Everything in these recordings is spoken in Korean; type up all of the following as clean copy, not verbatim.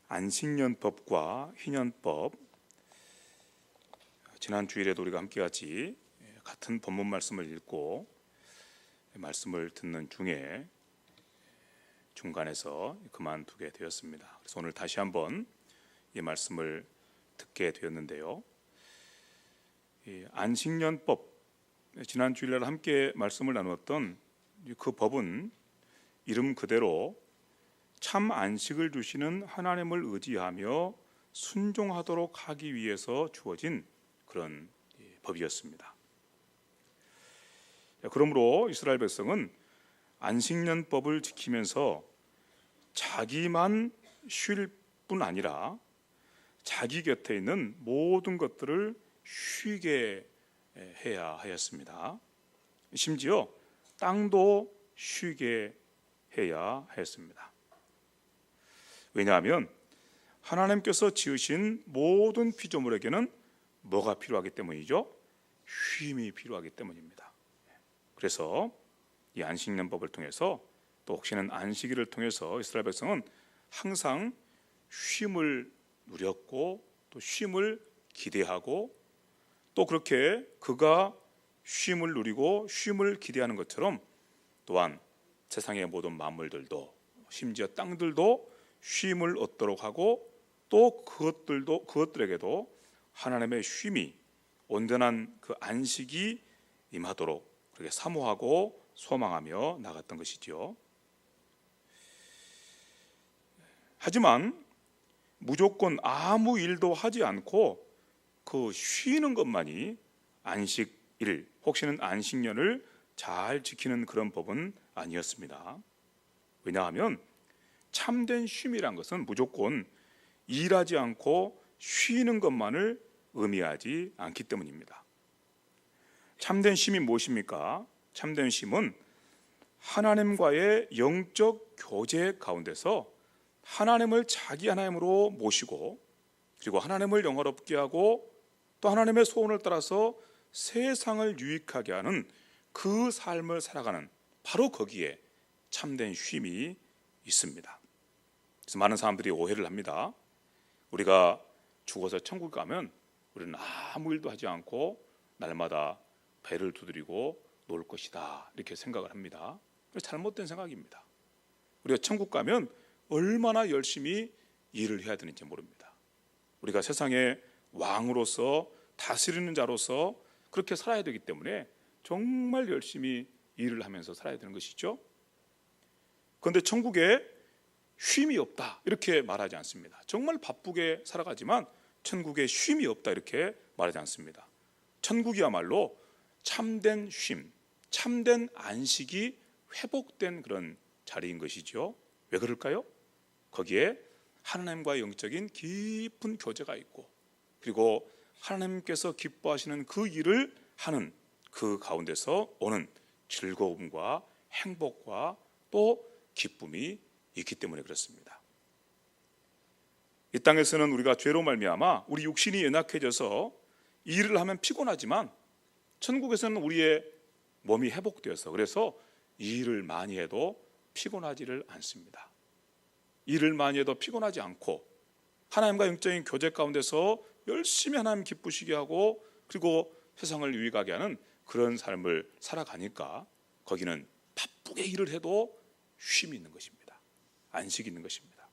안식년법과 희년법, 지난 주일에도 우리가 함께같이 같은 본문 말씀을 읽고 말씀을 듣는 중에 중간에서 그만두게 되었습니다. 그래서 오늘 다시 한번 이 말씀을 듣게 되었는데요. 이 안식년법, 지난 주일날 함께 말씀을 나누었던 그 법은 이름 그대로 참 안식을 주시는 하나님을 의지하며 순종하도록 하기 위해서 주어진 그런 법이었습니다. 그러므로 이스라엘 백성은 안식년법을 지키면서 자기만 쉴 뿐 아니라 자기 곁에 있는 모든 것들을 쉬게 해야 하였습니다. 심지어 땅도 쉬게 해야 하였습니다. 왜냐하면 하나님께서 지으신 모든 피조물에게는 뭐가 필요하기 때문이죠? 쉼이 필요하기 때문입니다. 그래서 이 안식년법을 통해서, 또 혹시는 안식일을 통해서 이스라엘 백성은 항상 쉼을 누렸고 또 쉼을 기대하고, 또 그렇게 그가 쉼을 누리고 쉼을 기대하는 것처럼 또한 세상의 모든 만물들도, 심지어 땅들도 쉼을 얻도록 하고, 또 그것들에게도 하나님의 쉼이, 온전한 그 안식이 임하도록 그렇게 사모하고 소망하며 나갔던 것이지요. 하지만 무조건 아무 일도 하지 않고 그 쉬는 것만이 안식일, 혹시는 안식년을 잘 지키는 그런 법은 아니었습니다. 왜냐하면 참된 쉼이란 것은 무조건 일하지 않고 쉬는 것만을 의미하지 않기 때문입니다. 참된 쉼이 무엇입니까? 참된 쉼은 하나님과의 영적 교제 가운데서 하나님을 자기 하나님으로 모시고, 그리고 하나님을 영화롭게 하고, 또 하나님의 소원을 따라서 세상을 유익하게 하는 그 삶을 살아가는, 바로 거기에 참된 쉼이 있습니다. 그래서 많은 사람들이 오해를 합니다. 우리가 죽어서 천국 가면 우리는 아무 일도 하지 않고 날마다 배를 두드리고 놀 것이다, 이렇게 생각을 합니다. 잘못된 생각입니다. 우리가 천국 가면 얼마나 열심히 일을 해야 되는지 모릅니다. 우리가 세상의 왕으로서, 다스리는 자로서 그렇게 살아야 되기 때문에 정말 열심히 일을 하면서 살아야 되는 것이죠. 그런데 천국에 쉼이 없다, 이렇게 말하지 않습니다. 정말 바쁘게 살아가지만 천국에 쉼이 없다, 이렇게 말하지 않습니다. 천국이야말로 참된 쉼, 참된 안식이 회복된 그런 자리인 것이죠. 왜 그럴까요? 거기에 하나님과의 영적인 깊은 교제가 있고, 그리고 하나님께서 기뻐하시는 그 일을 하는 그 가운데서 오는 즐거움과 행복과 또 기쁨이 있기 때문에 그렇습니다. 이 땅에서는 우리가 죄로 말미암아 우리 육신이 연약해져서 일을 하면 피곤하지만, 천국에서는 우리의 몸이 회복되어서, 그래서 일을 많이 해도 피곤하지를 않습니다. 일을 많이 해도 피곤하지 않고 하나님과 영적인 교제 가운데서 열심히 하나님 기쁘시게 하고, 그리고 세상을 유익하게 하는 그런 삶을 살아가니까 거기는 바쁘게 일을 해도 쉼이 있는 것입니다. 안식이 있는 것입니다.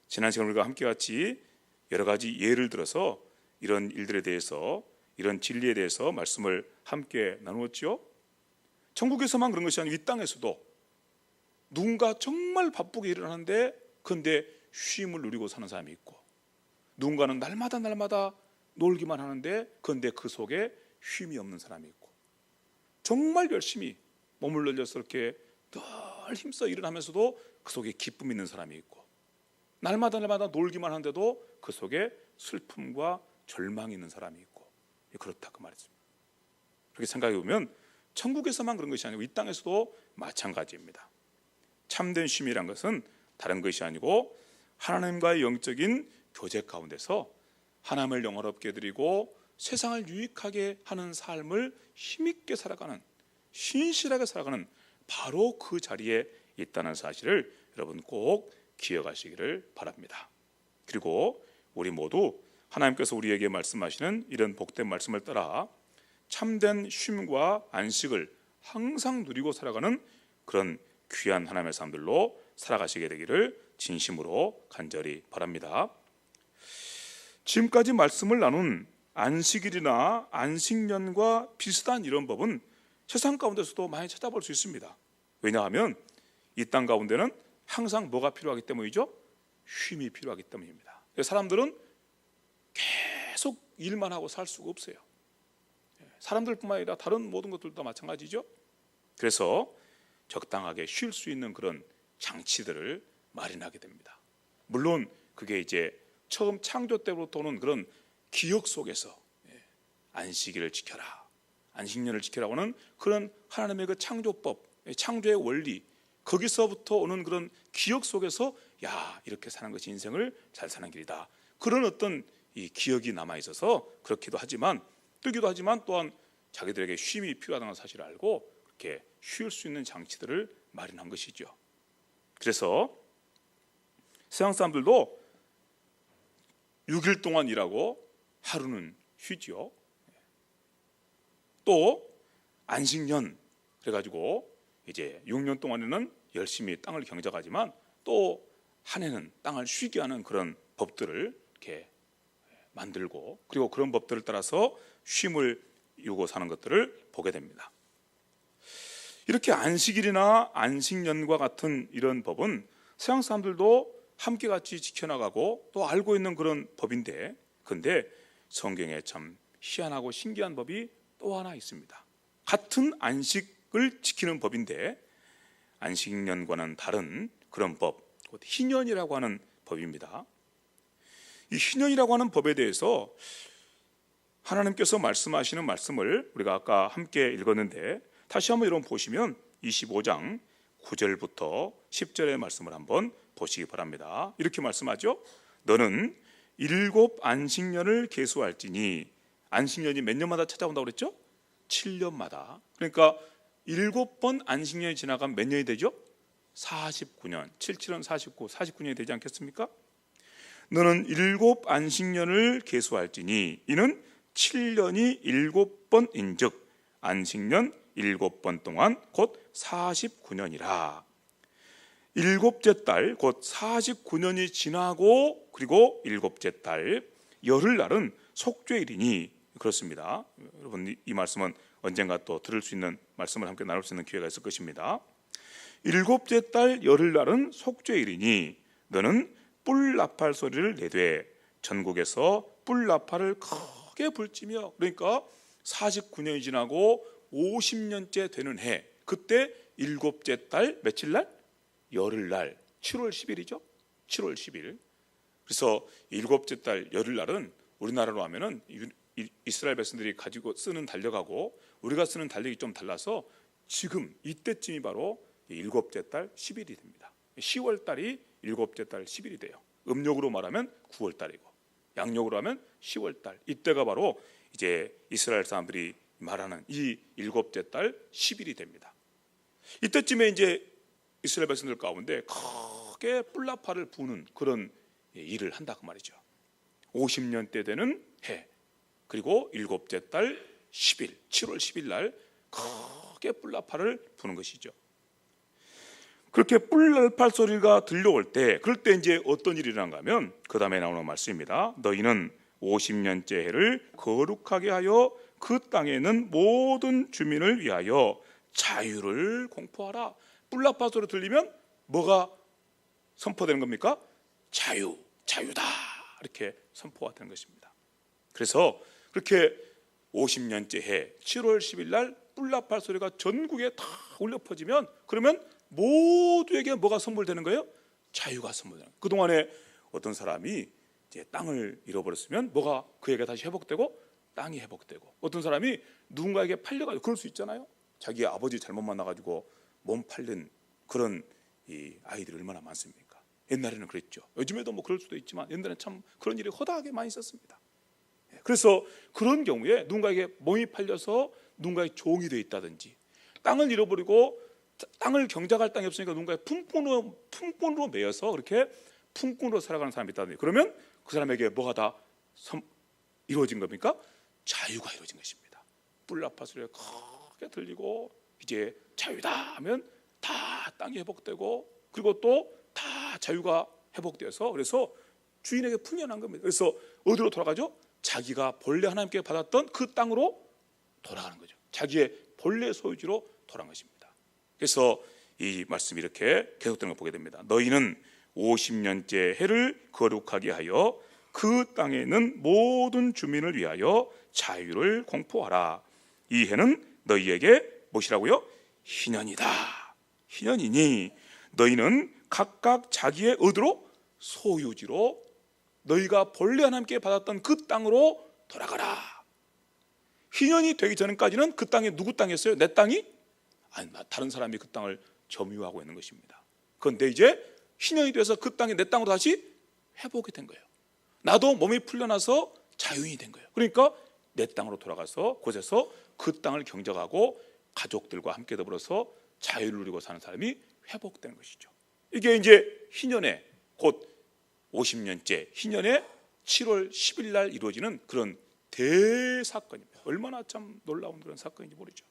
지난 시간 우리가 함께같이 여러 가지 예를 들어서 이런 일들에 대해서, 이런 진리에 대해서 말씀을 함께 나누었죠. 천국에서만 그런 것이 아니고 이 땅에서도 누군가 정말 바쁘게 일을 하는데 그런데 쉼을 누리고 사는 사람이 있고, 누군가는 날마다 놀기만 하는데 그런데 그 속에 쉼이 없는 사람이 있고, 정말 열심히 몸을 늘려서 이렇게 늘 힘써 일을 하면서도 그 속에 기쁨이 있는 사람이 있고, 날마다 놀기만 하는데도 그 속에 슬픔과 절망이 있는 사람이 있고, 그렇다 그 말이죠. 그렇게 생각해 보면 천국에서만 그런 것이 아니고 이 땅에서도 마찬가지입니다. 참된 쉼이란 것은 다른 것이 아니고 하나님과의 영적인 교제 가운데서 하나님을 영화롭게 드리고 세상을 유익하게 하는 삶을 힘있게 살아가는, 신실하게 살아가는 바로 그 자리에 있다는 사실을 여러분 꼭 기억하시기를 바랍니다. 그리고 우리 모두 하나님께서 우리에게 말씀하시는 이런 복된 말씀을 따라 참된 쉼과 안식을 항상 누리고 살아가는 그런 귀한 하나님의 사람들로 살아가시게 되기를 진심으로 간절히 바랍니다. 지금까지 말씀을 나눈 안식일이나 안식년과 비슷한 이런 법은 세상 가운데서도 많이 찾아볼 수 있습니다. 왜냐하면 이 땅 가운데는 항상 뭐가 필요하기 때문이죠? 쉼이 필요하기 때문입니다. 사람들은 계속 일만 하고 살 수가 없어요. 사람들뿐만 아니라 다른 모든 것들도 마찬가지죠. 그래서 적당하게 쉴 수 있는 그런 장치들을 마련하게 됩니다. 물론 그게 이제 처음 창조 때부터 오는 그런 기억 속에서 안식일을 지켜라, 안식년을 지켜라고 하는 그런 하나님의 그 창조법, 창조의 원리, 거기서부터 오는 그런 기억 속에서 야, 이렇게 사는 것이 인생을 잘 사는 길이다, 그런 어떤 이 기억이 남아 있어서 그렇기도 하지만, 뜨기도 하지만 또한 자기들에게 쉼이 필요하다는 사실을 알고 그렇게 쉴 수 있는 장치들을 마련한 것이죠. 그래서 서양 사람들도 6일 동안 일하고 하루는 쉬지요. 또 안식년 그래가지고 이제 6년 동안에는 열심히 땅을 경작하지만 또 한 해는 땅을 쉬게 하는 그런 법들을 이렇게 만들고, 그리고 그런 법들을 따라서 쉼을 이루고 사는 것들을 보게 됩니다. 이렇게 안식일이나 안식년과 같은 이런 법은 서양 사람들도 함께 같이 지켜나가고 또 알고 있는 그런 법인데, 그런데 성경에 참 희한하고 신기한 법이 또 하나 있습니다. 같은 안식을 지키는 법인데 안식년과는 다른 그런 법, 곧 희년이라고 하는 법입니다. 이 희년이라고 하는 법에 대해서 하나님께서 말씀하시는 말씀을 우리가 아까 함께 읽었는데, 다시 한번 여러분 보시면 25장 9절부터 10절의 말씀을 한번 보시기 바랍니다. 이렇게 말씀하죠. 너는 7 안식년을 계수할지니, 안식년이 몇 년마다 찾아온다고 그랬죠? 7년마다. 그러니까 7번 안식년이 지나가면 몇 년이 되죠? 49년. 77은 49, 49년이 되지 않겠습니까? 너는 7 안식년을 계수할지니 이는 7년이 7번인즉 안식년 7번 동안 곧 49년이라. 7째 달 곧 49년이 지나고 그리고 7째 달 열흘날은 속죄일이니. 그렇습니다. 여러분, 이 말씀은 언젠가 또 들을 수 있는 말씀을 함께 나눌 수 있는 기회가 있을 것입니다. 7째 달 열흘날은 속죄일이니 너는 뿔 나팔 소리를 내되 전국에서 뿔 나팔을 크게 불지며. 그러니까 49년이 지나고 50년째 되는 해, 그때 7째 달 며칠 날? 열흘날, 7월 10일이죠. 7월 10일. 그래서 7째 달 열흘날은 우리나라로 하면은 이스라엘 백성들이 가지고 쓰는 달력하고 우리가 쓰는 달력이 좀 달라서 지금 이때쯤이 바로 7째 달 10일이 됩니다. 10월 달이 7째 달 10일이 돼요. 음력으로 말하면 9월 달이고 양력으로 하면 10월 달. 이때가 바로 이제 이스라엘 사람들이 말하는 이 7째 달 10일이 됩니다. 이때쯤에 이제 이스라엘 백성들 가운데 크게 뿔나팔을 부는 그런 일을 한다 그 말이죠. 50년 때 되는 해, 그리고 7째 달 10일, 7월 10일 날 크게 뿔나팔을 부는 것이죠. 그렇게 뿔나팔 소리가 들려올 때, 그럴 때 이제 어떤 일이 일어난가 하면 그 다음에 나오는 말씀입니다. 너희는 50년째 해를 거룩하게 하여 그 땅에 있는 모든 주민을 위하여 자유를 공포하라. 뿔나팔 소리 들리면 뭐가 선포되는 겁니까? 자유, 자유다, 이렇게 선포가 되는 것입니다. 그래서 그렇게 50년째 해 7월 10일 날 뿔나팔 소리가 전국에 다 울려 퍼지면, 그러면 모두에게 뭐가 선물되는 거예요? 자유가 선물되는 거예요. 그동안에 어떤 사람이 이제 땅을 잃어버렸으면 뭐가 그에게 다시 회복되고 땅이 회복되고, 어떤 사람이 누군가에게 팔려가지고, 그럴 수 있잖아요. 자기 아버지 잘못 만나가지고 몸 팔린 그런 이 아이들이 얼마나 많습니까? 옛날에는 그랬죠. 요즘에도 뭐 그럴 수도 있지만 옛날에는 참 그런 일이 허다하게 많이 있었습니다. 그래서 그런 경우에 누군가에게 몸이 팔려서 누군가의 종이 되어 있다든지, 땅을 잃어버리고 땅을 경작할 땅이 없으니까 누군가의 품꾼으로 매여서 그렇게 품꾼으로 살아가는 사람이 있다는. 그러면 그 사람에게 뭐가 다 이루어진 겁니까? 자유가 이루어진 것입니다. 뿔나파 소리가 크게 들리고 이제 자유다 하면 다 땅이 회복되고, 그리고 또 다 자유가 회복돼서, 그래서 주인에게 풀려난 겁니다. 그래서 어디로 돌아가죠? 자기가 본래 하나님께 받았던 그 땅으로 돌아가는 거죠. 자기의 본래 소유지로 돌아간 것입니다. 그래서 이 말씀이 이렇게 계속되는 걸 보게 됩니다. 너희는 50년째 해를 거룩하게 하여 그 땅에 있는 모든 주민을 위하여 자유를 공포하라. 이 해는 너희에게 무엇이라고요? 희년이다. 희년이니 너희는 각각 자기의 어디로? 소유지로, 너희가 본래 하나님께 받았던 그 땅으로 돌아가라. 희년이 되기 전까지는 그 땅이 누구 땅이었어요? 내 땅이? 아니, 다른 사람이 그 땅을 점유하고 있는 것입니다. 그런데 이제 희년이 돼서 그 땅이 내 땅으로 다시 회복이 된 거예요. 나도 몸이 풀려나서 자유인이 된 거예요. 그러니까 내 땅으로 돌아가서 곳에서 그 땅을 경작하고 가족들과 함께 더불어서 자유를 누리고 사는 사람이 회복되는 것이죠. 이게 이제 희년의 곧 50년째 희년의 7월 10일 날 이루어지는 그런 대사건입니다. 얼마나 참 놀라운 그런 사건인지 모르죠.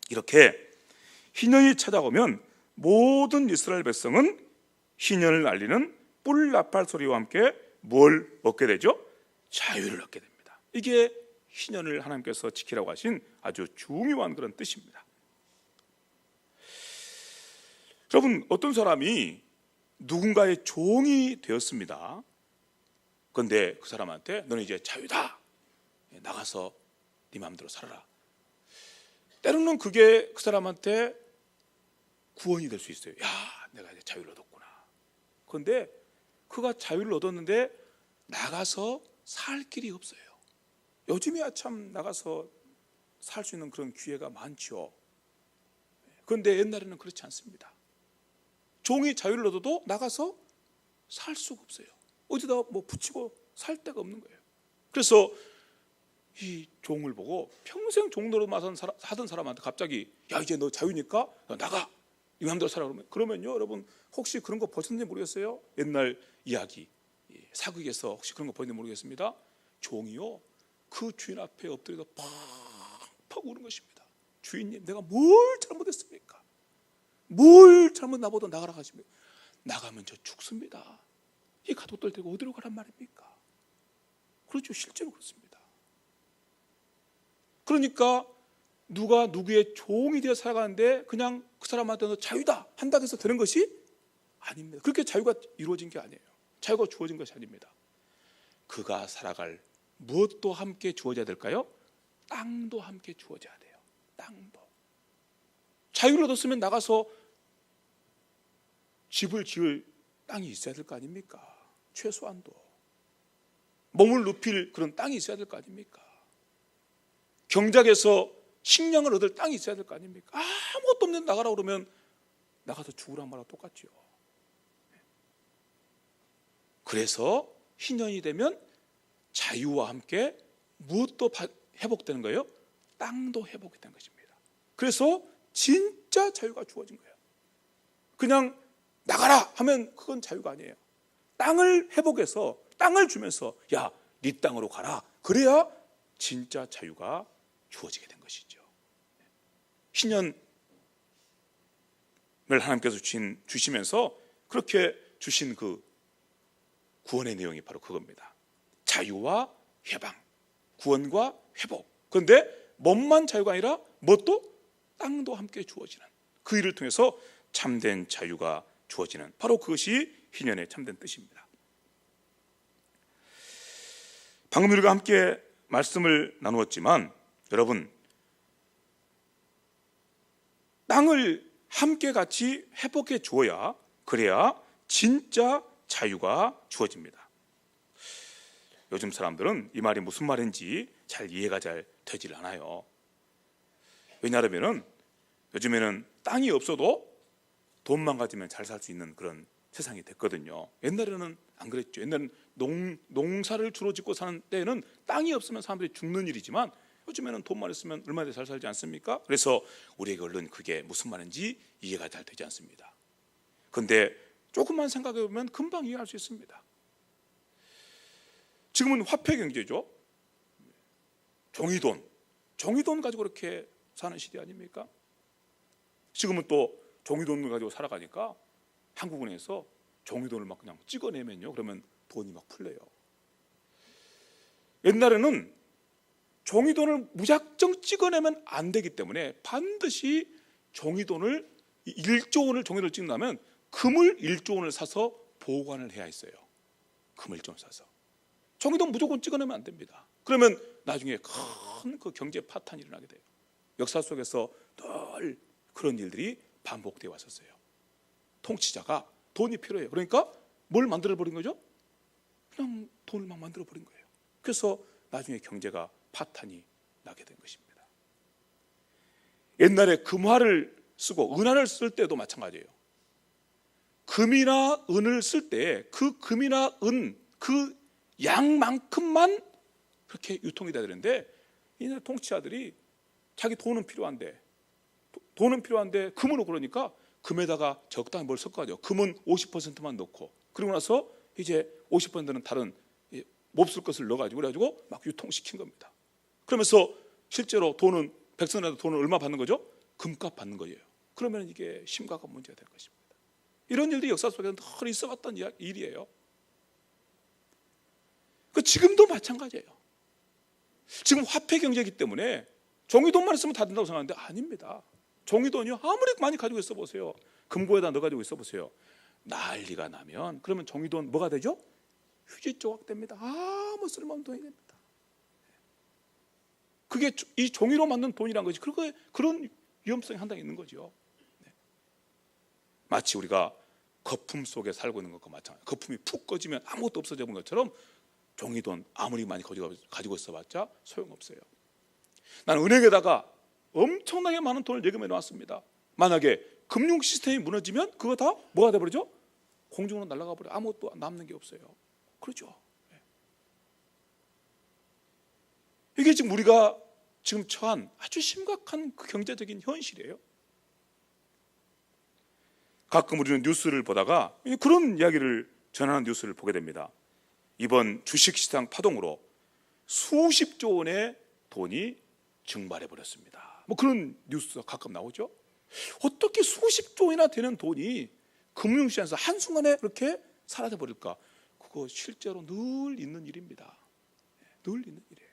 이렇게 희년이 찾아오면 모든 이스라엘 백성은 희년을 알리는 뿔나팔 소리와 함께 뭘 얻게 되죠? 자유를 얻게 됩니다. 이게 희년을 하나님께서 지키라고 하신 아주 중요한 그런 뜻입니다. 여러분, 어떤 사람이 누군가의 종이 되었습니다. 그런데 그 사람한테 너는 이제 자유다, 나가서 네 마음대로 살아라. 때로는 그게 그 사람한테 구원이 될 수 있어요. 야, 내가 이제 자유를 얻었구나. 그런데 그가 자유를 얻었는데 나가서 살 길이 없어요. 요즘이야 참 나가서 살 수 있는 그런 기회가 많죠. 그런데 옛날에는 그렇지 않습니다. 종이 자유를 얻어도 나가서 살 수가 없어요. 어디다 뭐 붙이고 살 데가 없는 거예요. 그래서 이 종을 보고 평생 종 노릇만 하던 사람한테 갑자기 야, 이제 너 자유니까 나가, 네 마음대로 살아. 그러면요, 여러분 혹시 그런 거 보셨는지 모르겠어요? 옛날 이야기 사극에서 혹시 그런 거 보셨는지 모르겠습니다. 종이요, 그 주인 앞에 엎드려서 팍팍 우는 것입니다. 주인님, 내가 뭘 잘못했습니까? 뭘 잘못 나보다 나가라 하시면 나가면 저 죽습니다. 이 가족들 데리고 어디로 가란 말입니까? 그렇죠, 실제로 그렇습니다. 그러니까 누가 누구의 종이 되어 살아가는데 그냥 그 사람한테는 자유다 한다고 해서 되는 것이 아닙니다. 그렇게 자유가 이루어진 게 아니에요. 자유가 주어진 것이 아닙니다. 그가 살아갈 무엇도 함께 주어져야 될까요? 땅도 함께 주어져야 돼요. 땅도. 자유를 얻었으면 나가서 집을 지을 땅이 있어야 될 거 아닙니까? 최소한도 몸을 눕힐 그런 땅이 있어야 될 거 아닙니까? 경작에서 식량을 얻을 땅이 있어야 될 거 아닙니까? 아무것도 없는데 나가라 그러면 나가서 죽으란 말하고 똑같죠. 그래서 희년이 되면 자유와 함께 무엇도 회복되는 거예요? 땅도 회복이 되는 것입니다. 그래서 진짜 자유가 주어진 거예요. 그냥 나가라 하면 그건 자유가 아니에요. 땅을 회복해서 땅을 주면서 야, 네 땅으로 가라. 그래야 진짜 자유가 주어지게 된 것이죠. 희년을 하나님께서 주시면서 그렇게 주신 그 구원의 내용이 바로 그겁니다. 자유와 해방, 구원과 회복. 그런데 몸만 자유가 아니라 뭣도? 땅도 함께 주어지는 그 일을 통해서 참된 자유가 주어지는, 바로 그것이 희년의 참된 뜻입니다. 방금 우리가 함께 말씀을 나누었지만 여러분, 땅을 함께 같이 회복해 주어야, 그래야 진짜 자유가 주어집니다. 요즘 사람들은 이 말이 무슨 말인지 잘 이해가 잘 되질 않아요. 왜냐하면 요즘에는 땅이 없어도 돈만 가지면 잘 살 수 있는 그런 세상이 됐거든요. 옛날에는 안 그랬죠. 옛날에는 농사를 주로 짓고 사는 때에는 땅이 없으면 사람들이 죽는 일이지만 요즘에는 돈만 있으면 얼마나 잘 살지 않습니까? 그래서 우리에게 얼른 그게 무슨 말인지 이해가 잘 되지 않습니다. 그런데 조금만 생각해 보면 금방 이해할 수 있습니다. 지금은 화폐 경제죠. 종이돈 가지고 그렇게 사는 시대 아닙니까? 지금은 또 종이돈을 가지고 살아가니까 한국은행에서 종이돈을 막 그냥 찍어내면요, 그러면 돈이 막 풀려요. 옛날에는 종이돈을 무작정 찍어내면 안 되기 때문에 반드시 종이돈을 1조 원을 종이돈을 찍는다면 금을 1조 원을 사서 보관을 해야 했어요. 금을 1조 원 사서. 종이돈 무조건 찍어내면 안 됩니다. 그러면 나중에 큰 그 경제 파탄이 일어나게 돼요. 역사 속에서 늘 그런 일들이 반복되어 왔었어요. 통치자가 돈이 필요해요. 그러니까 뭘 만들어 버린 거죠? 그냥 돈을 막 만들어 버린 거예요. 그래서 나중에 경제가 파탄이 나게 된 것입니다. 옛날에 금화를 쓰고 은화를 쓸 때도 마찬가지예요. 금이나 은을 쓸 때 그 금이나 은 그 양만큼만 그렇게 유통이 돼야 되는데, 이날 통치자들이 자기 돈은 필요한데 금으로, 그러니까 금에다가 적당히 뭘 섞어가지고 금은 50%만 넣고, 그리고 나서 이제 50%는 다른 몹쓸 것을 넣어가지고 그래가지고 막 유통시킨 겁니다. 그러면서 실제로 돈은 백성이라도 돈을 얼마 받는 거죠? 금값 받는 거예요. 그러면 이게 심각한 문제가 될 것입니다. 이런 일들이 역사 속에서 늘 있어왔던 일이에요. 지금도 마찬가지예요. 지금 화폐 경제이기 때문에 종이돈만 있으면 다 된다고 생각하는데 아닙니다. 종이돈이요, 아무리 많이 가지고 있어 보세요. 금고에다 넣어가지고 있어 보세요. 난리가 나면 그러면 종이돈 뭐가 되죠? 휴지 조각 됩니다. 아무 쓸모없는 돈이 됩니다. 그게 이 종이로 만든 돈이란 것이 그런 위험성이 상당히 있는 거죠. 마치 우리가 거품 속에 살고 있는 것과 마찬가지예요. 거품이 푹 꺼지면 아무것도 없어져 본 것처럼 종이돈 아무리 많이 가지고 있어봤자 소용없어요. 나는 은행에다가 엄청나게 많은 돈을 예금해 놨습니다. 만약에 금융 시스템이 무너지면 그거 다 뭐가 돼버리죠? 공중으로 날아가 버려. 아무것도 남는 게 없어요. 그렇죠. 이게 지금 우리가 지금 처한 아주 심각한 그 경제적인 현실이에요. 가끔 우리는 뉴스를 보다가 그런 이야기를 전하는 뉴스를 보게 됩니다. 이번 주식시장 파동으로 수십조 원의 돈이 증발해 버렸습니다. 뭐 그런 뉴스가 가끔 나오죠. 어떻게 수십조 원이나 되는 돈이 금융시장에서 한순간에 그렇게 사라져 버릴까? 그거 실제로 늘 있는 일입니다. 늘 있는 일이에요.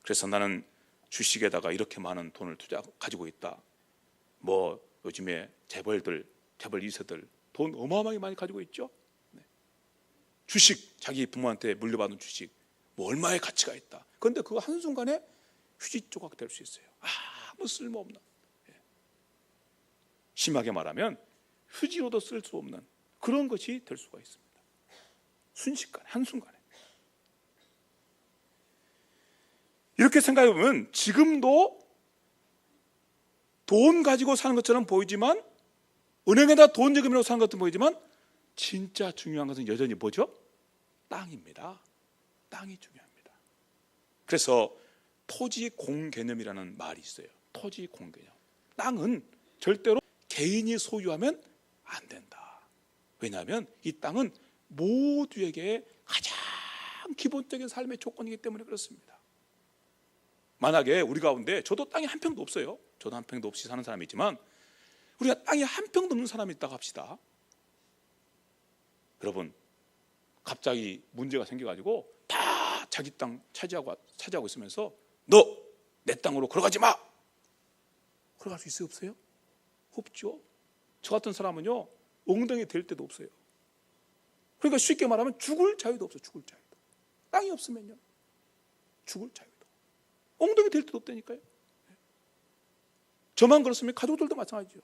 그래서 나는 주식에다가 이렇게 많은 돈을 가지고 있다. 뭐 요즘에 재벌 2세들 돈 어마어마하게 많이 가지고 있죠. 주식, 자기 부모한테 물려받은 주식 뭐 얼마의 가치가 있다. 그런데 그거 한순간에 휴지 조각 될 수 있어요. 아무 쓸모없는, 심하게 말하면 휴지로도 쓸 수 없는 그런 것이 될 수가 있습니다. 순식간에, 한순간에. 이렇게 생각해 보면 지금도 돈 가지고 사는 것처럼 보이지만, 은행에다 돈 예금이라고 사는 것처럼 보이지만 진짜 중요한 것은 여전히 뭐죠? 땅입니다. 땅이 중요합니다. 그래서 토지 공개념이라는 말이 있어요. 토지 공개념. 땅은 절대로 개인이 소유하면 안 된다. 왜냐하면 이 땅은 모두에게 가장 기본적인 삶의 조건이기 때문에 그렇습니다. 만약에 우리 가운데, 저도 땅이 한 평도 없어요. 저도 한 평도 없이 사는 사람이 있지만, 우리가 땅이 한 평도 없는 사람이 있다고 합시다. 여러분, 갑자기 문제가 생겨가지고 다 자기 땅 차지하고 있으면서 너 내 땅으로 걸어가지 마! 걸어갈 수 있어요, 없어요? 없죠. 저 같은 사람은요, 엉덩이 댈 때도 없어요. 그러니까 쉽게 말하면 죽을 자유도 없어요. 죽을 자유도. 땅이 없으면요, 죽을 자유도. 엉덩이 댈 때도 없다니까요. 저만 그렇으면 가족들도 마찬가지죠.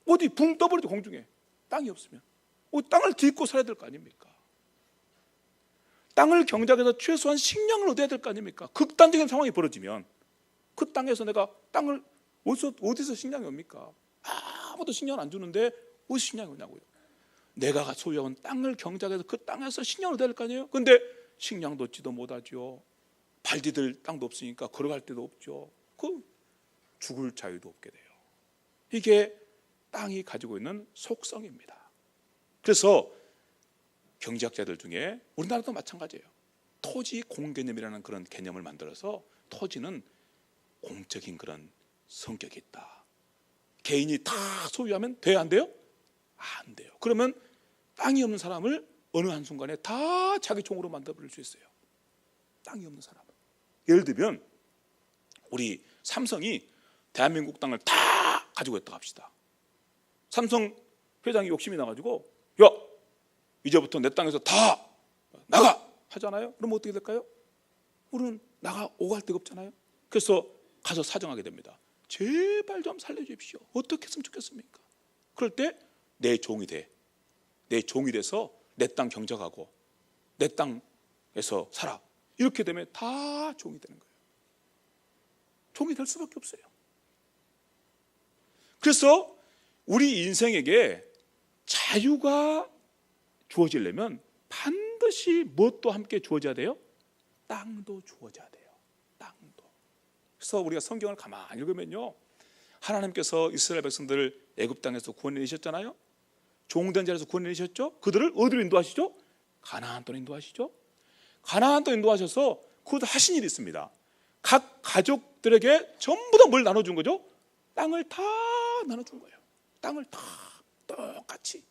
어디 붕 떠버리죠, 공중에. 땅이 없으면. 땅을 딛고 살아야 될 거 아닙니까? 땅을 경작해서 최소한 식량을 얻어야 될 거 아닙니까? 극단적인 상황이 벌어지면 그 땅에서 내가 땅을 어디서 식량이 옵니까? 아무도 식량을 안 주는데 어디서 식량이 오냐고요. 내가 소유한 땅을 경작해서 그 땅에서 식량을 얻어야 될 거 아니에요? 근데 식량도 얻지도 못하죠. 발 디딜 땅도 없으니까 걸어갈 데도 없죠. 그 죽을 자유도 없게 돼요. 이게 땅이 가지고 있는 속성입니다. 그래서 경제학자들 중에 우리나라도 마찬가지예요. 토지 공개념이라는 그런 개념을 만들어서 토지는 공적인 그런 성격이 있다. 개인이 다 소유하면 돼요, 안 돼요? 안 돼요. 그러면 땅이 없는 사람을 어느 한순간에 다 자기 종으로 만들어버릴 수 있어요. 땅이 없는 사람을. 예를 들면 우리 삼성이 대한민국 땅을 다 가지고 있다고 합시다. 삼성 회장이 욕심이 나가지고 야, 이제부터 내 땅에서 다 나가 하잖아요. 그럼 어떻게 될까요? 우리는 나가 오갈 데가 없잖아요. 그래서 가서 사정하게 됩니다. 제발 좀 살려주십시오. 어떻게 했으면 좋겠습니까? 그럴 때 내 종이 돼. 내 종이 돼서 내 땅 경작하고 내 땅에서 살아. 이렇게 되면 다 종이 되는 거예요. 종이 될 수밖에 없어요. 그래서 우리 인생에게 자유가 주어지려면 반드시 무엇도 함께 주어져야 돼요? 땅도 주어져야 돼요. 땅도. 그래서 우리가 성경을 가만히 읽으면요, 하나님께서 이스라엘 백성들을 애굽 땅에서 구원해내셨잖아요. 종된 자리에서 구원해내셨죠. 그들을 어디로 인도하시죠? 가나안 땅으로 인도하시죠. 가나안 땅으로 인도하셔서 그것도 하신 일이 있습니다. 각 가족들에게 전부 다 뭘 나눠준 거죠? 땅을 다 나눠준 거예요. 땅을 다 똑같이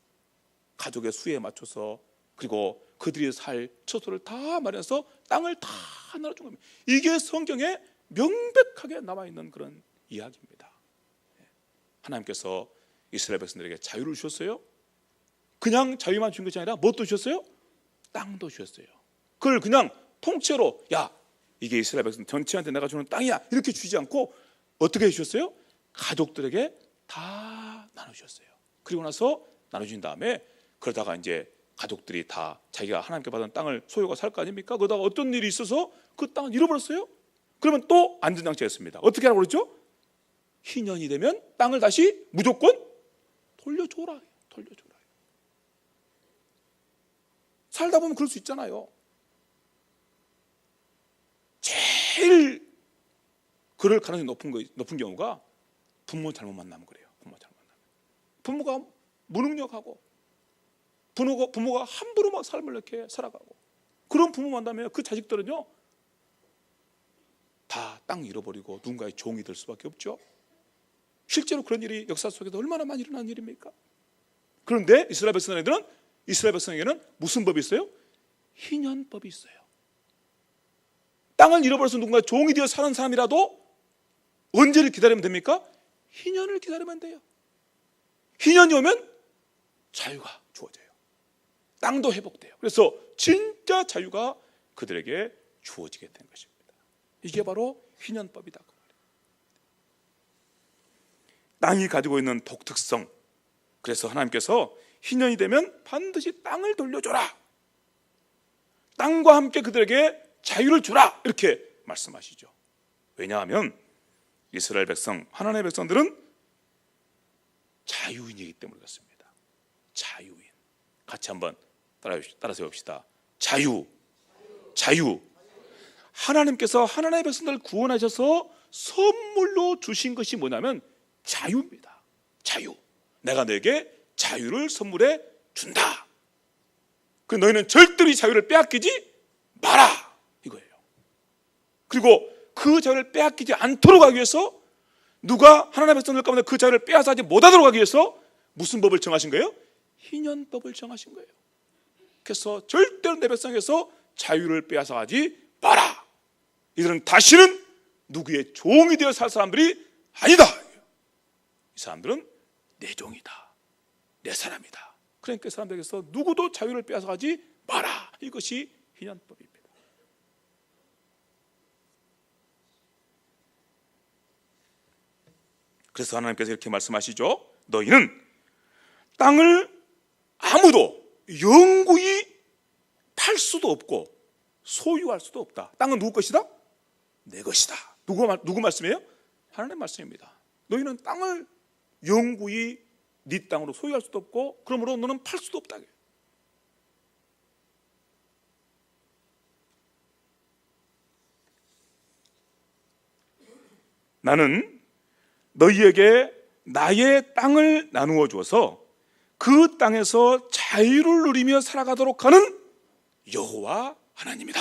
가족의 수에 맞춰서, 그리고 그들이 살 처소를 다 마련해서 땅을 다 나눠준 겁니다. 이게 성경에 명백하게 남아있는 그런 이야기입니다. 하나님께서 이스라엘 백성들에게 자유를 주셨어요. 그냥 자유만 준 것이 아니라 무엇도 주셨어요? 땅도 주셨어요. 그걸 그냥 통째로 야, 이게 이스라엘 백성 전체한테 내가 주는 땅이야 이렇게 주지 않고 어떻게 해주셨어요? 가족들에게 다 나눠주셨어요. 그리고 나서 나눠준 다음에 그러다가 이제 가족들이 다 자기가 하나님께 받은 땅을 소유가 살 거 아닙니까? 그러다가 어떤 일이 있어서 그 땅을 잃어버렸어요. 그러면 또 안전장치가 있습니다. 어떻게 하라고 그랬죠? 희년이 되면 땅을 다시 무조건 돌려줘라. 돌려줘라. 살다 보면 그럴 수 있잖아요. 제일 그럴 가능성이 높은 경우가 부모 잘못 만나면 그래요. 부모 잘못 만나면. 부모가 무능력하고 부모가 함부로 막 삶을 이렇게 살아가고, 그런 부모 만나면 그 자식들은요 다 땅 잃어버리고 누군가의 종이 될 수밖에 없죠. 실제로 그런 일이 역사 속에서 얼마나 많이 일어나는 일입니까? 그런데 이스라엘 백성에게는 무슨 법이 있어요? 희년법이 있어요. 땅을 잃어버려서 누군가 종이 되어 사는 사람이라도 언제를 기다리면 됩니까? 희년을 기다리면 돼요. 희년이 오면 자유가 주어져요. 땅도 회복돼요. 그래서 진짜 자유가 그들에게 주어지게 된 것입니다. 이게 바로 희년법이다. 땅이 가지고 있는 독특성. 그래서 하나님께서 희년이 되면 반드시 땅을 돌려줘라. 땅과 함께 그들에게 자유를 주라. 이렇게 말씀하시죠. 왜냐하면 이스라엘 백성, 하나님의 백성들은 자유인이기 때문에 그렇습니다. 자유인. 같이 한번 따라서 해봅시다. 자유. 하나님께서 하나님의 백성들을 구원하셔서 선물로 주신 것이 뭐냐면 자유입니다. 자유. 내가 너에게 자유를 선물해 준다. 그 너희는 절대로 이 자유를 빼앗기지 마라. 이거예요. 그리고 그 자유를 빼앗기지 않도록 하기 위해서 누가 하나님의 백성들 가운데 그 자유를 빼앗아지 못하도록 하기 위해서 무슨 법을 정하신 거예요? 희년법을 정하신 거예요. 그래서 절대로 내 백성에서 자유를 빼앗아가지 마라. 이들은 다시는 누구의 종이 되어 살 사람들이 아니다. 이 사람들은 내 종이다. 내 사람이다. 그러니까 사람들에게서 누구도 자유를 빼앗아가지 마라. 이것이 희년법입니다. 그래서 하나님께서 이렇게 말씀하시죠. 너희는 땅을 아무도 영구히 팔 수도 없고 소유할 수도 없다. 땅은 누구 것이다? 내 것이다. 누구 말씀이에요? 하나님 말씀입니다. 너희는 땅을 영구히 네 땅으로 소유할 수도 없고 그러므로 너는 팔 수도 없다. 나는 너희에게 나의 땅을 나누어 주어서 그 땅에서 자유를 누리며 살아가도록 하는 여호와 하나님이다.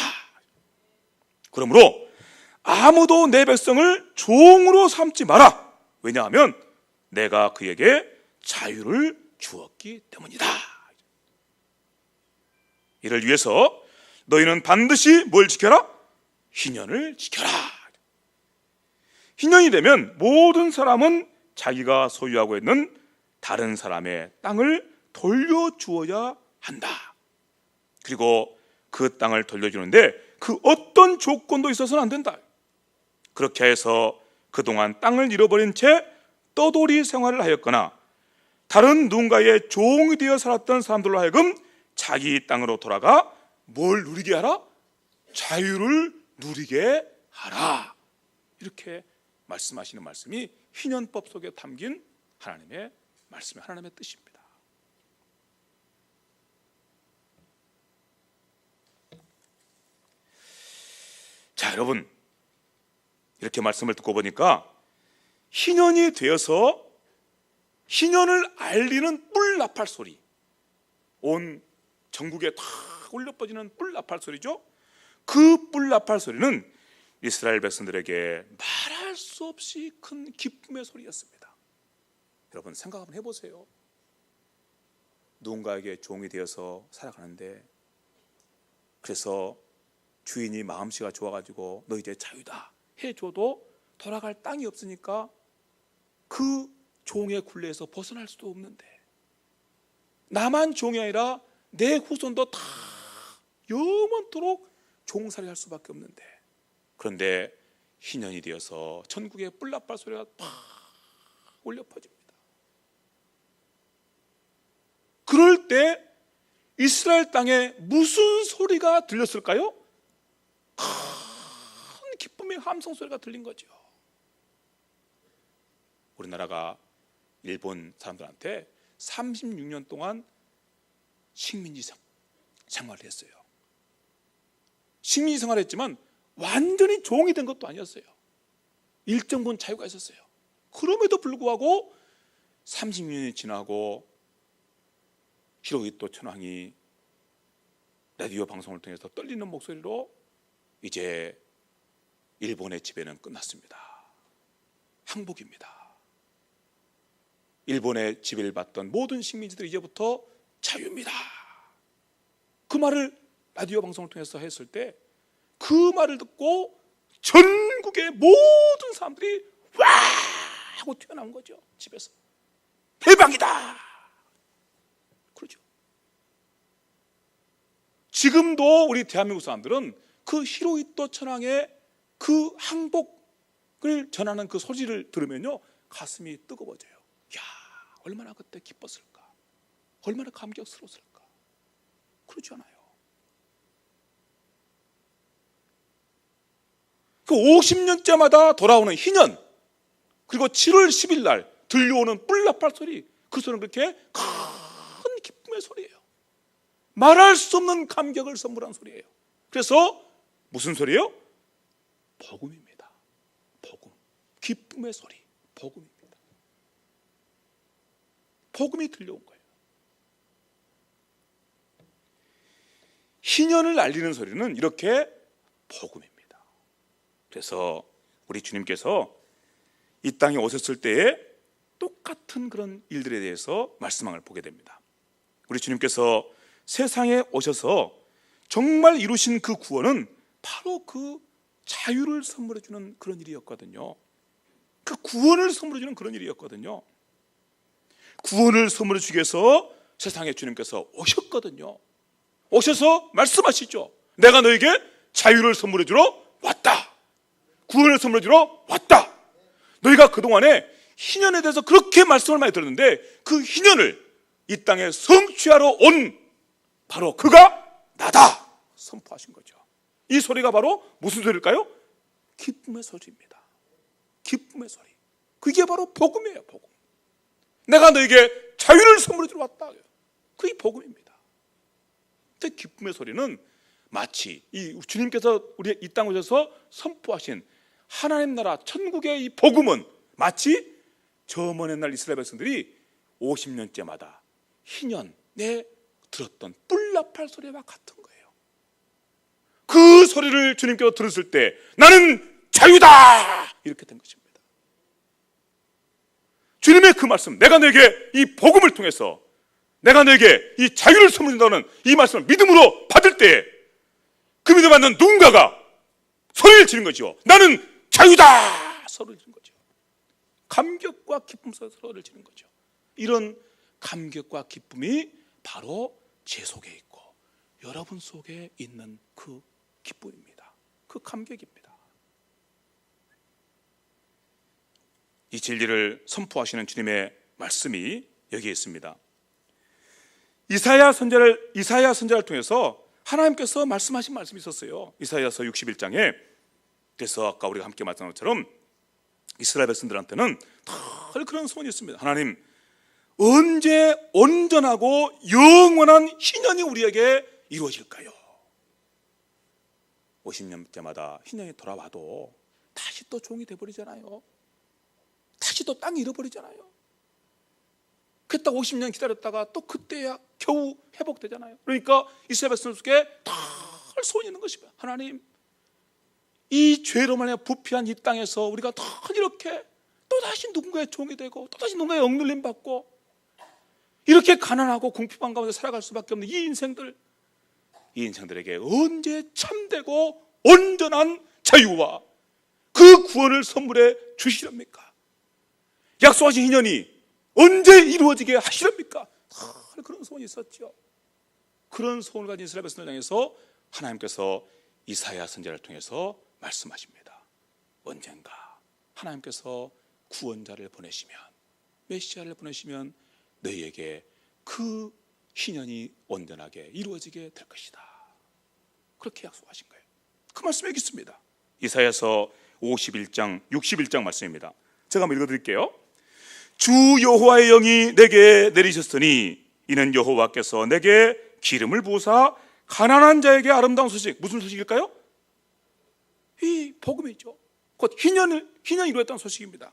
그러므로 아무도 내 백성을 종으로 삼지 마라. 왜냐하면 내가 그에게 자유를 주었기 때문이다. 이를 위해서 너희는 반드시 뭘 지켜라? 희년을 지켜라. 희년이 되면 모든 사람은 자기가 소유하고 있는 다른 사람의 땅을 돌려주어야 한다. 그리고 그 땅을 돌려주는데 그 어떤 조건도 있어서는 안 된다. 그렇게 해서 그동안 땅을 잃어버린 채 떠돌이 생활을 하였거나 다른 누군가의 종이 되어 살았던 사람들로 하여금 자기 땅으로 돌아가 뭘 누리게 하라? 자유를 누리게 하라. 이렇게 말씀하시는 말씀이 희년법 속에 담긴 하나님의 말씀이 하나님의 뜻입니다. 자, 여러분, 이렇게 말씀을 듣고 보니까 희년이 되어서 희년을 알리는 뿔 나팔 소리, 온 전국에 다 울려 퍼지는 뿔 나팔 소리죠. 그 뿔 나팔 소리는 이스라엘 백성들에게 말할 수 없이 큰 기쁨의 소리였습니다. 여러분 생각 한번 해보세요. 누군가에게 종이 되어서 살아가는데, 그래서 주인이 마음씨가 좋아가지고 너 이제 자유다 해줘도 돌아갈 땅이 없으니까 그 종의 굴레에서 벗어날 수도 없는데, 나만 종이 아니라 내 후손도 다 영원토록 종살이 할 수밖에 없는데, 그런데 희년이 되어서 전국에 뿔나팔 소리가 팍 울려 퍼집니다. 그럴 때 이스라엘 땅에 무슨 소리가 들렸을까요? 큰 기쁨의 함성 소리가 들린 거죠. 우리나라가 일본 사람들한테 36년 동안 식민지 생활을 했어요. 식민지 생활을 했지만 완전히 종이 된 것도 아니었어요. 일정 부분 자유가 있었어요. 그럼에도 불구하고 36년이 지나고 히로히토 천황이 라디오 방송을 통해서 떨리는 목소리로 이제 일본의 지배는 끝났습니다. 항복입니다. 일본의 지배를 받던 모든 식민지들이 이제부터 자유입니다. 그 말을 라디오 방송을 통해서 했을 때 그 말을 듣고 전국의 모든 사람들이 와 하고 튀어나온 거죠. 집에서 대박이다. 그렇죠. 지금도 우리 대한민국 사람들은 그 히로히토 천황의 그 항복을 전하는 그 소리를 들으면요 가슴이 뜨거워져요. 야, 얼마나 그때 기뻤을까, 얼마나 감격스러웠을까. 그렇지 않아요? 그 50년째마다 돌아오는 희년, 그리고 7월 10일 날 들려오는 뿔나팔 소리, 그 소리는 그렇게 큰 기쁨의 소리예요. 말할 수 없는 감격을 선물한 소리예요. 그래서 무슨 소리예요? 복음입니다. 복음, 기쁨의 소리, 복음입니다. 복음이 들려온 거예요. 희년을 알리는 소리는 이렇게 복음입니다. 그래서 우리 주님께서 이 땅에 오셨을 때에 똑같은 그런 일들에 대해서 말씀을 보게 됩니다. 우리 주님께서 세상에 오셔서 정말 이루신 그 구원은 바로 그 자유를 선물해 주는 그런 일이었거든요. 그 구원을 선물해 주는 그런 일이었거든요. 구원을 선물해 주기 위해서 세상에 주님께서 오셨거든요. 오셔서 말씀하시죠. 내가 너에게 자유를 선물해 주러 왔다. 구원을 선물해 주러 왔다. 너희가 그동안에 희년에 대해서 그렇게 말씀을 많이 들었는데 그 희년을 이 땅에 성취하러 온 바로 그가 나다 선포하신 거죠. 이 소리가 바로 무슨 소리일까요? 기쁨의 소리입니다. 기쁨의 소리. 그게 바로 복음이에요. 복음. 내가 너에게 자유를 선물해 주러 왔다. 그게 복음입니다. 그 기쁨의 소리는 마치 이 주님께서 우리 이 땅에 오셔서 선포하신 하나님 나라 천국의 이 복음은 마치 저 먼 옛날 이스라엘 백성들이 50년째마다 희년에 들었던 뿔나팔 소리와 같은 거예요. 그 소리를 주님께서 들었을 때 나는 자유다! 이렇게 된 것입니다. 주님의 그 말씀, 내가 내게 이 복음을 통해서 내가 내게 이 자유를 선물한다는 이 말씀을 믿음으로 받을 때에 그 믿음 받는 누군가가 소리를 지르는 거죠. 나는 자유다! 소리를 지르는 거죠. 감격과 기쁨 속에서 소리를 지르는 거죠. 이런 감격과 기쁨이 바로 제 속에 있고 여러분 속에 있는 그 기쁨입니다. 그 감격입니다. 이 진리를 선포하시는 주님의 말씀이 여기에 있습니다. 이사야 선지자를 통해서 하나님께서 말씀하신 말씀이 있었어요. 이사야서 61장에. 그래서 아까 우리가 함께 말씀한 것처럼 이스라엘 백성들한테는 늘 그런 소원이 있습니다. 하나님, 언제 온전하고 영원한 희년이 우리에게 이루어질까요? 50년째마다 희년이 돌아와도 다시 또 종이 돼버리잖아요. 다시 또 땅이 잃어버리잖아요. 그때 50년 기다렸다가 또 그때야 겨우 회복되잖아요. 그러니까 이스라엘 백성들에게 늘 소원이 있는 것입니다. 하나님, 이 죄로 말하여 부패한 이 땅에서 우리가 늘 이렇게 또다시 누군가의 종이 되고 또다시 누군가의 억눌림 받고 이렇게 가난하고 궁핍한 가운데 살아갈 수밖에 없는 이 인생들에게 언제 참되고 온전한 자유와 그 구원을 선물해 주시렵니까? 약속하신 인연이 언제 이루어지게 하시렵니까? 그런 소원이 있었죠. 그런 소원을 가진 이스라엘 백성을 향해서 하나님께서 이사야 선지자를 통해서 말씀하십니다. 언젠가 하나님께서 구원자를 보내시면, 메시아를 보내시면 너희에게 그 희년이 온전하게 이루어지게 될 것이다. 그렇게 약속하신 거예요. 그 말씀이 여기 있습니다. 이사야서 51장 61장 말씀입니다. 제가 한번 읽어드릴게요. 주 여호와의 영이 내게 내리셨으니 이는 여호와께서 내게 기름을 부으사 가난한 자에게 아름다운 소식. 무슨 소식일까요? 이 복음이죠. 곧 희년이 이루어졌다는 소식입니다.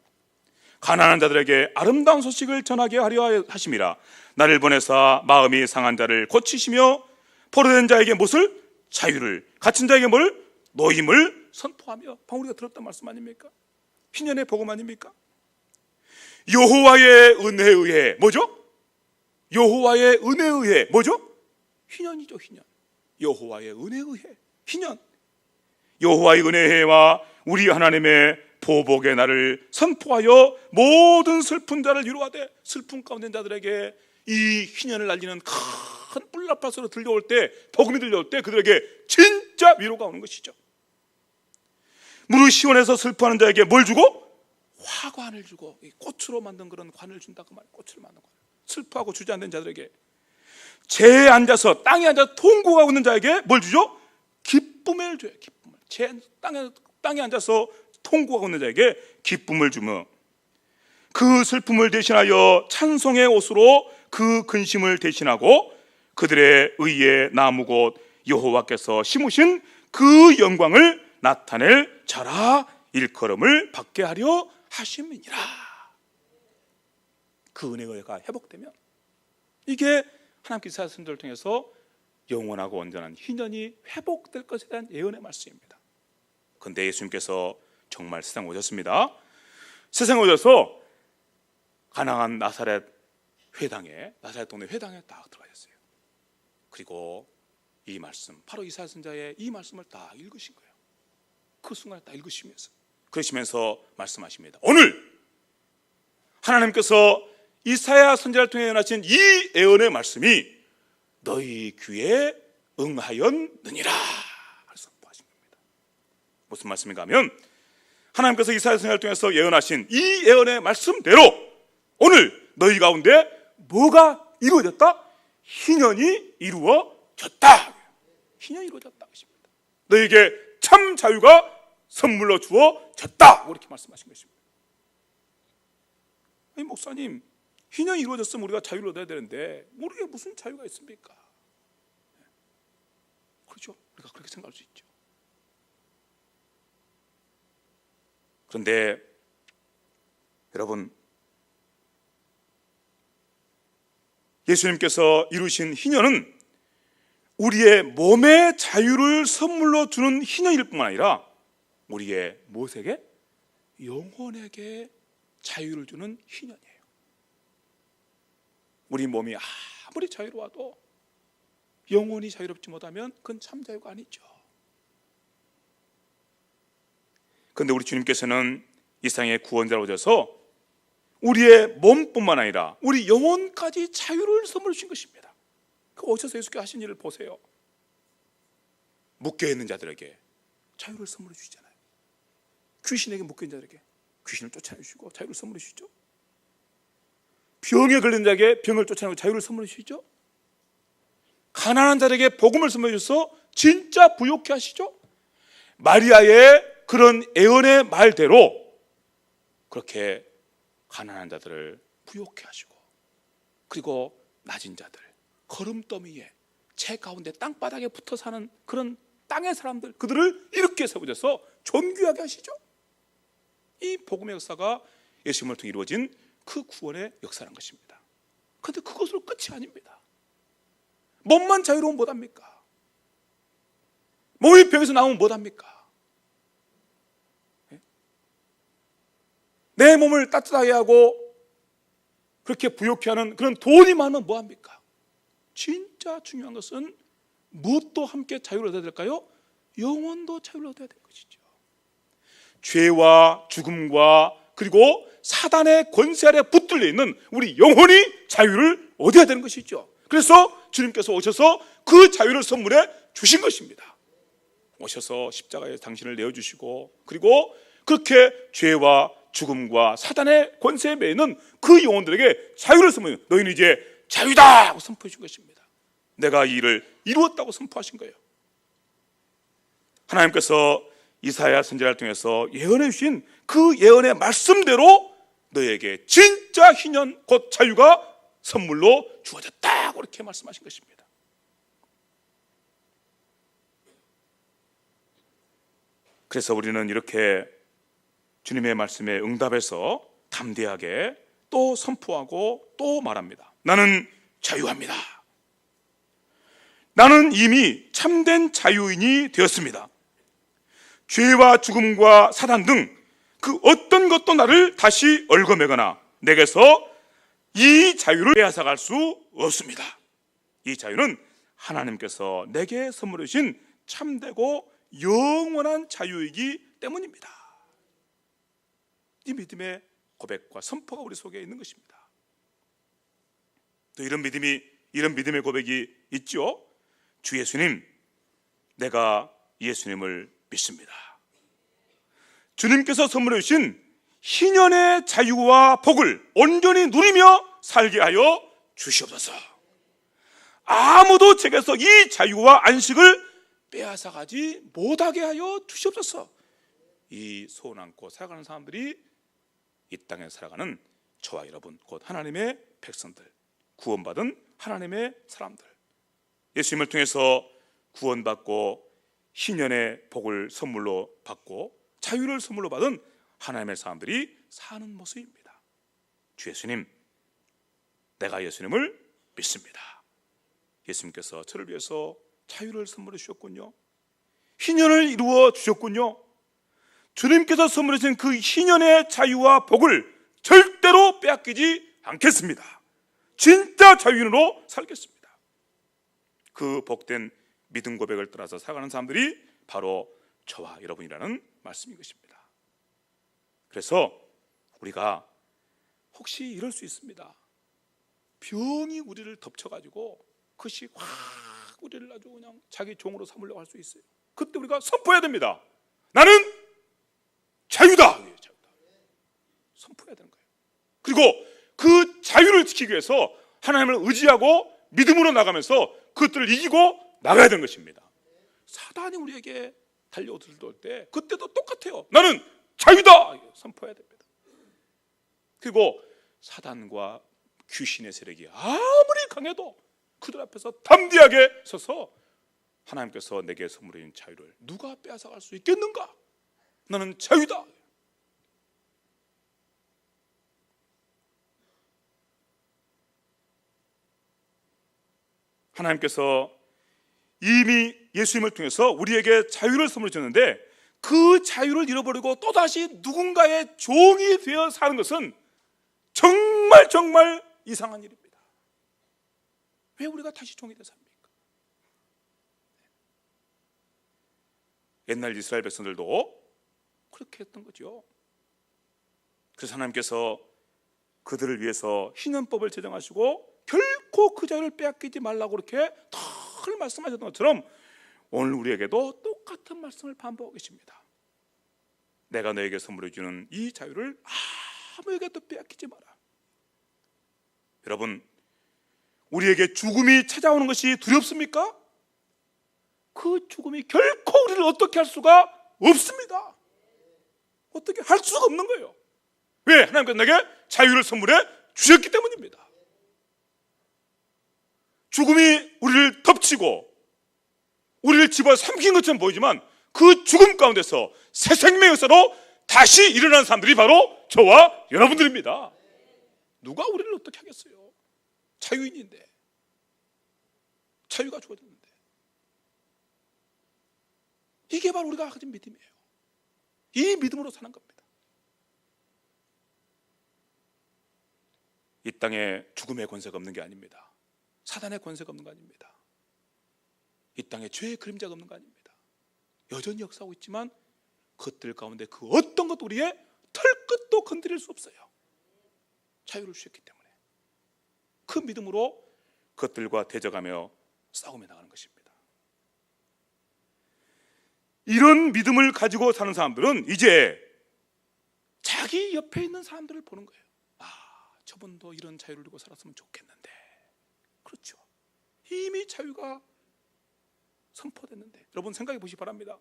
가난한 자들에게 아름다운 소식을 전하게 하려 하심이라. 나를 보내사 마음이 상한 자를 고치시며 포로된 자에게 무엇을? 자유를, 갇힌 자에게 뭘? 노임을 선포하며. 방금 우리가 들었던 말씀 아닙니까? 희년의 복음 아닙니까? 여호와의 은혜에 의해 뭐죠? 여호와의 은혜에 의해 뭐죠? 희년이죠. 희년. 여호와의 은혜에 의해 희년. 여호와의 은혜와 우리 하나님의 보복의 날을 선포하여 모든 슬픈 자를 위로하되, 슬픈 가운데 자들에게 이 희년을 날리는 큰 뿔나팔 소리가 들려올 때, 복음이 들려올 때 그들에게 진짜 위로가 오는 것이죠. 무릇 시온에서 슬퍼하는 자에게 뭘 주고? 화관을 주고, 꽃으로 만든 그런 관을 준다고 말이에요. 꽃으로 만든 관. 슬퍼하고 주저앉은 자들에게, 재에 앉아서 땅에 앉아서 통곡하고 있는 자에게 뭘 주죠? 기쁨을 줘요. 기쁨을. 땅에 앉아서 통곡하고 있는 자에게 기쁨을 주며, 그 슬픔을 대신하여 찬송의 옷으로 그 근심을 대신하고 그들의 의의 나무 곧 여호와께서 심으신 그 영광을 나타낼 자라 일컬음을 받게 하려 하심이니라. 그 은혜가 회복되면 이게 하나님께서 이사야 선지자를 통해서 영원하고 온전한 희년이 회복될 것에 대한 예언의 말씀입니다. 그런데 예수님께서 정말 세상에 오셨습니다. 세상에 오셔서 가나안 나사렛 회당에, 나사렛 동네 회당에 딱 들어가셨어요. 그리고 이 말씀, 바로 이사야 선지자의 이 말씀을 딱 읽으신 거예요. 그 순간에 딱 읽으시면서, 그러시면서 말씀하십니다. 오늘 하나님께서 이사야 선지자를 통해 예언하신 이 예언의 말씀이 너희 귀에 응하였느니라 선포하신 겁니다. 무슨 말씀인가 하면, 하나님께서 이사야 선지자를 통해서 예언하신 이 예언의 말씀대로 오늘 너희 가운데 뭐가 이루어졌다? 희년이 이루어졌다. 희년이 이루어졌다. 너희에게 참 자유가 선물로 주어졌다. 이렇게 말씀하신 것입니다. 아니, 목사님, 희년이 이루어졌으면 우리가 자유를 얻어야 되는데 우리에게 무슨 자유가 있습니까? 그렇죠? 우리가 그렇게 생각할 수 있죠. 그런데 여러분, 예수님께서 이루신 희년은 우리의 몸의 자유를 선물로 주는 희년일 뿐만 아니라 우리의 무엇에게? 영혼에게 자유를 주는 희년이에요. 우리 몸이 아무리 자유로워도 영혼이 자유롭지 못하면 그건 참 자유가 아니죠. 그런데 우리 주님께서는 이 세상의 구원자로 오셔서 우리의 몸뿐만 아니라 우리 영혼까지 자유를 선물해 주신 것입니다. 그 오셔서 예수께서 하신 일을 보세요. 묶여있는 자들에게 자유를 선물해 주시잖아요. 귀신에게 묶여있는 자들에게 귀신을 쫓아내주시고 자유를 선물해 주시죠. 병에 걸린 자에게 병을 쫓아내고 자유를 선물해 주시죠. 가난한 자에게 복음을 선물해 주셔서 진짜 부욕케 하시죠. 마리아의 그런 애언의 말대로 그렇게 가난한 자들을 부욕케 하시고, 그리고 낮은 자들, 거름더미에 제 가운데 땅바닥에 붙어 사는 그런 땅의 사람들, 그들을 이렇게 세우셔서 존귀하게 하시죠. 이 복음의 역사가 예수님을 통해 이루어진 그 구원의 역사라는 것입니다. 그런데 그것으로 끝이 아닙니다. 몸만 자유로우면 못합니까? 몸이 병에서 나오면 못합니까? 내 몸을 따뜻하게 하고 그렇게 부욕케 하는 그런 돈이 많으면 뭐합니까? 진짜 중요한 것은 무엇도 함께 자유를 얻어야 될까요? 영혼도 자유를 얻어야 되는 것이죠. 죄와 죽음과 그리고 사단의 권세 아래 붙들려 있는 우리 영혼이 자유를 얻어야 되는 것이죠. 그래서 주님께서 오셔서 그 자유를 선물해 주신 것입니다. 오셔서 십자가에 당신을 내어주시고, 그리고 그렇게 죄와 죽음과 사단의 권세에 매이는 그 영혼들에게 자유를 선물해, 너희는 이제 자유다 하고 선포해 준 것입니다. 내가 이 일을 이루었다고 선포하신 거예요. 하나님께서 이사야 선지자를 통해서 예언해 주신 그 예언의 말씀대로 너희에게 진짜 희년 곧 자유가 선물로 주어졌다고 이렇게 말씀하신 것입니다. 그래서 우리는 이렇게 주님의 말씀에 응답해서 담대하게 또 선포하고 또 말합니다. 나는 자유합니다. 나는 이미 참된 자유인이 되었습니다. 죄와 죽음과 사단 등 그 어떤 것도 나를 다시 얽어매거나 내게서 이 자유를 빼앗아갈 수 없습니다. 이 자유는 하나님께서 내게 선물해 주신 참되고 영원한 자유이기 때문입니다. 이 믿음의 고백과 선포가 우리 속에 있는 것입니다. 또 이런 믿음의 고백이 있죠. 주 예수님, 내가 예수님을 믿습니다. 주님께서 선물해 주신 희년의 자유와 복을 온전히 누리며 살게 하여 주시옵소서. 아무도 제게서 이 자유와 안식을 빼앗아가지 못하게 하여 주시옵소서. 이 소원 안고 살아가는 사람들이 이 땅에 살아가는 저와 여러분, 곧 하나님의 백성들, 구원받은 하나님의 사람들, 예수님을 통해서 구원받고 희년의 복을 선물로 받고 자유를 선물로 받은 하나님의 사람들이 사는 모습입니다. 주 예수님, 내가 예수님을 믿습니다. 예수님께서 저를 위해서 자유를 선물해 주셨군요. 희년을 이루어 주셨군요. 주님께서 선물해 주신 그 희년의 자유와 복을 절대로 빼앗기지 않겠습니다. 진짜 자유인으로 살겠습니다. 그 복된 믿음 고백을 따라서 살아가는 사람들이 바로 저와 여러분이라는 말씀인 것입니다. 그래서 우리가 혹시 이럴 수 있습니다. 병이 우리를 덮쳐가지고 그것이 확 우리를 아주 그냥 자기 종으로 삼으려고 할 수 있어요. 그때 우리가 선포해야 됩니다. 나는 자유다. 선포해야 되는 거예요. 그리고 그 자유를 지키기 위해서 하나님을 의지하고 믿음으로 나가면서 그것들을 이기고 나가야 되는 것입니다. 사단이 우리에게 달려들 때 그때도 똑같아요. 나는 자유다. 선포해야 됩니다. 그리고 사단과 귀신의 세력이 아무리 강해도 그들 앞에서 담대하게 서서 하나님께서 내게 선물해 준 자유를 누가 빼앗아갈 수 있겠는가? 나는 자유다. 하나님께서 이미 예수님을 통해서 우리에게 자유를 선물해 줬는데 그 자유를 잃어버리고 또다시 누군가의 종이 되어 사는 것은 정말 정말 이상한 일입니다. 왜 우리가 다시 종이 되어 삽니까? 옛날 이스라엘 백성들도 그렇게 했던 거죠. 그래서 하나님께서 그들을 위해서 희년법을 제정하시고 결코 그 자유를 빼앗기지 말라고 그렇게 늘 말씀하셨던 것처럼 오늘 우리에게도 똑같은 말씀을 반복하고 계십니다. 내가 너에게 선물해 주는 이 자유를 아무에게도 빼앗기지 마라. 여러분, 우리에게 죽음이 찾아오는 것이 두렵습니까? 그 죽음이 결코 우리를 어떻게 할 수가 없습니다. 어떻게 할 수가 없는 거예요. 왜? 하나님께서 내게 자유를 선물해 주셨기 때문입니다. 죽음이 우리를 덮치고 우리를 집어 삼킨 것처럼 보이지만 그 죽음 가운데서 새 생명의 역사로 다시 일어나는 사람들이 바로 저와 여러분들입니다. 누가 우리를 어떻게 하겠어요? 자유인인데, 자유가 주어졌는데. 이게 바로 우리가 가진 믿음이에요. 이 믿음으로 사는 겁니다. 이 땅에 죽음의 권세가 없는 게 아닙니다. 사단의 권세가 없는 거 아닙니다. 이 땅에 죄의 그림자가 없는 거 아닙니다. 여전히 역사하고 있지만 그것들 가운데 그 어떤 것도 우리의 털끝도 건드릴 수 없어요. 자유를 주셨기 때문에 그 믿음으로 그것들과 대적하며 싸움해 나가는 것입니다. 이런 믿음을 가지고 사는 사람들은 이제 자기 옆에 있는 사람들을 보는 거예요. 저분도 이런 자유를 두고 살았으면 좋겠는데. 그렇죠. 이미 자유가 선포됐는데 여러분 생각해 보시기 바랍니다.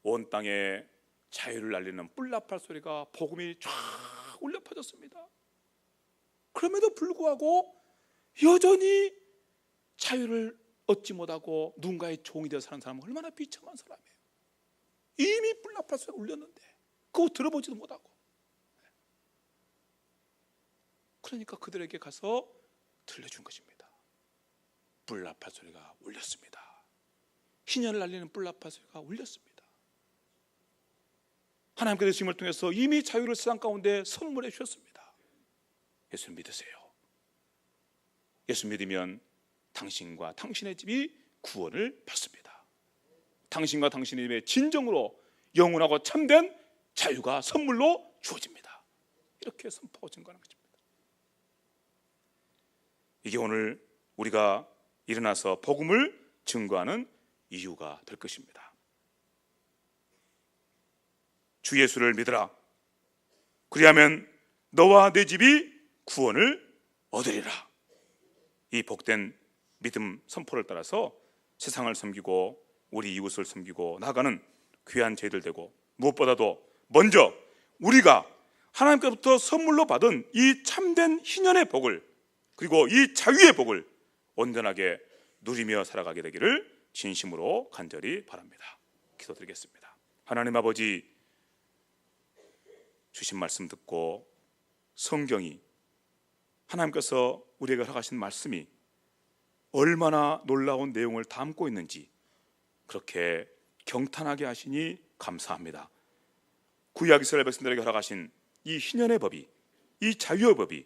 온 땅에 자유를 알리는 뿔나팔 소리가 복음이 쫙 울려 퍼졌습니다. 그럼에도 불구하고 여전히 자유를 얻지 못하고 누군가의 종이 되어 사는 사람은 얼마나 비참한 사람이에요. 이미 뿔나팔 소리가 울렸는데 그거 들어보지도 못하고. 그러니까 그들에게 가서 들려준 것입니다. 뿔나팔 소리가 울렸습니다. 희년을 알리는 뿔나팔 소리가 울렸습니다. 하나님께서 예수님을 통해서 이미 자유를 세상 가운데 선물해 주셨습니다. 예수 믿으세요. 예수 믿으면 당신과 당신의 집이 구원을 받습니다. 당신과 당신의 집에 진정으로 영원하고 참된 자유가 선물로 주어집니다. 이렇게 선포하고 증거하는 것입니다. 이게 오늘 우리가 일어나서 복음을 증거하는 이유가 될 것입니다. 주 예수를 믿으라. 그리하면 너와 내 집이 구원을 얻으리라. 이 복된 믿음 선포를 따라서 세상을 섬기고 우리 이웃을 섬기고 나아가는 귀한 저희들 되고, 무엇보다도 먼저 우리가 하나님께로부터 선물로 받은 이 참된 희년의 복을, 그리고 이 자유의 복을 온전하게 누리며 살아가게 되기를 진심으로 간절히 바랍니다. 기도드리겠습니다. 하나님 아버지, 주신 말씀 듣고 성경이, 하나님께서 우리에게 허락하신 말씀이 얼마나 놀라운 내용을 담고 있는지 그렇게 경탄하게 하시니 감사합니다. 구약 이스라엘 백성들에게 허락하신 이 희년의 법이, 이 자유의 법이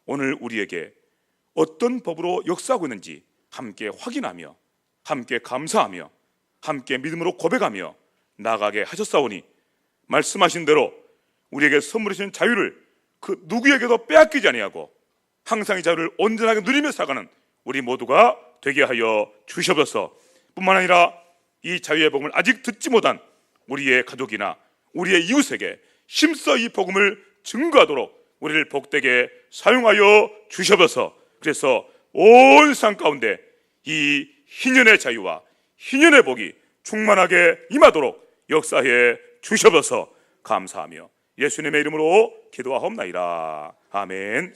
오늘 우리에게 어떤 법으로 역사하고 있는지 함께 확인하며 함께 감사하며 함께 믿음으로 고백하며 나아가게 하셨사오니 말씀하신 대로 우리에게 선물해 주신 자유를 그 누구에게도 빼앗기지 아니하고 항상 이 자유를 온전하게 누리며 살아가는 우리 모두가 되게 하여 주시옵소서. 뿐만 아니라 이 자유의 복음을 아직 듣지 못한 우리의 가족이나 우리의 이웃에게 힘써 이 복음을 증거하도록 우리를 복되게 사용하여 주시옵소서. 그래서 온 세상 가운데 이 희년의 자유와 희년의 복이 충만하게 임하도록 역사해 주시옵소서. 감사하며 예수님의 이름으로 기도하옵나이다. 아멘.